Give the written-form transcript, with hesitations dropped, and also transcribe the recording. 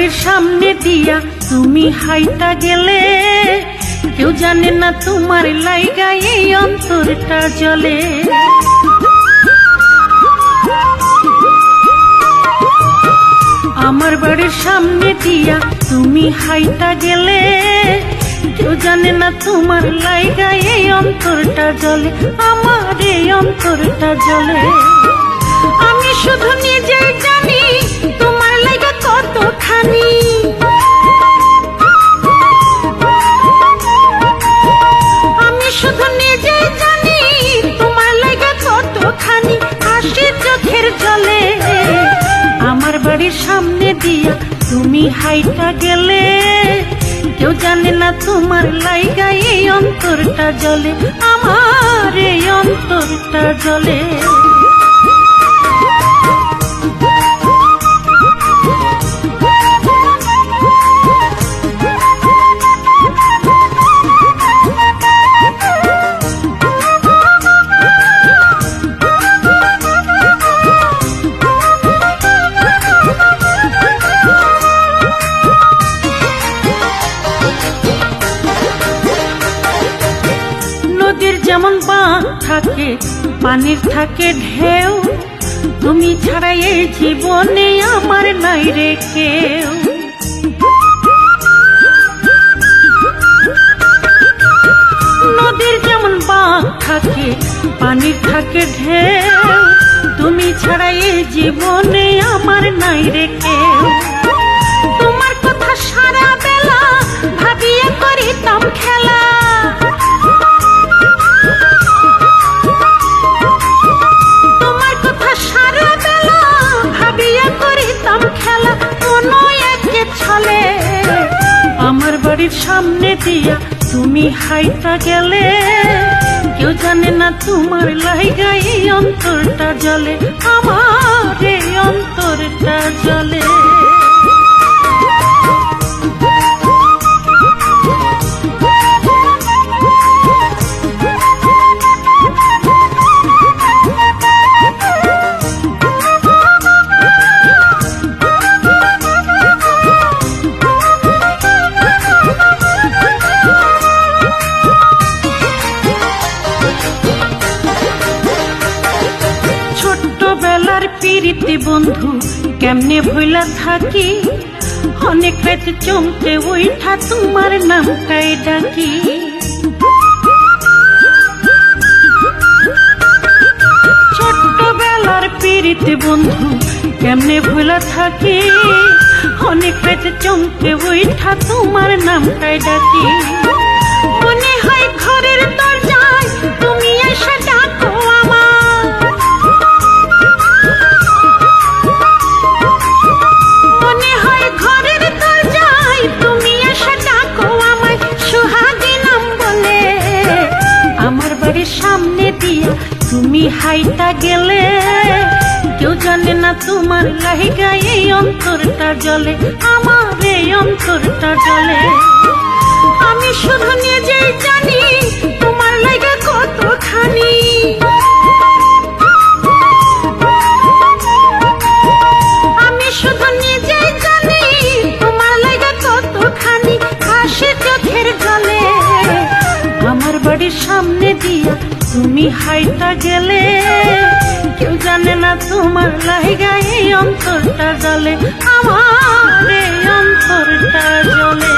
বাড়ির সামনে দিয়া তুমি হাইটা গেলে, কেউ জানে না তোমার লাইগা এই অন্তরটা জ্বলে। আমার বাড়ির সামনে দিয়া তুমি হাইটা গেলে, কেউ জানে না তোমার লাইগা এই অন্তরটা জ্বলে, আমার এই অন্তরটা জ্বলে। আমি শুধু নিজেই জানি তোমার লাইগা কতখানি, আমি শুধু নিজেই জানি তোমার লাইগা কতখানি, হাসি চোখের জলে। আমার বাড়ির সামনে দিয়া তুমি হাইটা গেলে, কেউ জানে না তোমার লাইগা এই অন্তরটা জ্বলে, আমার এই অন্তরটা জ্বলে। নদীর যেমন বাঁধ থাকে, পানির থাকে ঢেউ, তুমি ছাড়া এই জীবনে আমার নাই রে কেউ। নদীর যেমন বাঁধ থাকে, পানির থাকে ঢেউ, তুমি ছাড়া এই জীবনে আমার নাই রে কেউ। তোমার কথা সারা বেলা ভাবিয়ে করিতাম খেলা, আমার বাড়ির সামনে দিয়া তুমি হাইটা গেলে, কেউ জানে না তোমার লাইগা এই অন্তরটা জ্বলে, আমার এই অন্তরটা জ্বলে। ছোট্টবেলার প্রীতি বন্ধু কেমনে ভুলা থাকি, অনেক রাত চমকে উঠা তোমার নামটাই ডাকি। ছোট্টবেলার প্রীতি বন্ধু কেমনে ভুলা থাকি, অনেক রাত চমকে উঠা তোমার নামটাই ডাকি। মনে হয় ঘরের দরজায় তুমি এসে ডাকো আমার, মনে হয় ঘরের দরজায় তুমি এসে ডাকো আমায় সুহাগী নাম বলে। আমার বাড়ির সামনে দিয়া তুমি হাইটা গেলে, কেউ জানে না তোমার লাইগা এই অন্তরটা জ্বলে, আমার এই অন্তরটা জ্বলে। আমি শুধু নিজেই জানি তোমার লাইগা কতখানি, আমি শুধু নিজেই জানি তোমার লাইগা কতখানি, হাসি চোখের জলে। আমার বাড়ির সামনে দিয়া তুমি হাইটা গেলে, কেউ জানে না তোমার লাইগা এই অন্তরটা জ্বলে, আমার এই অন্তরটা জ্বলে।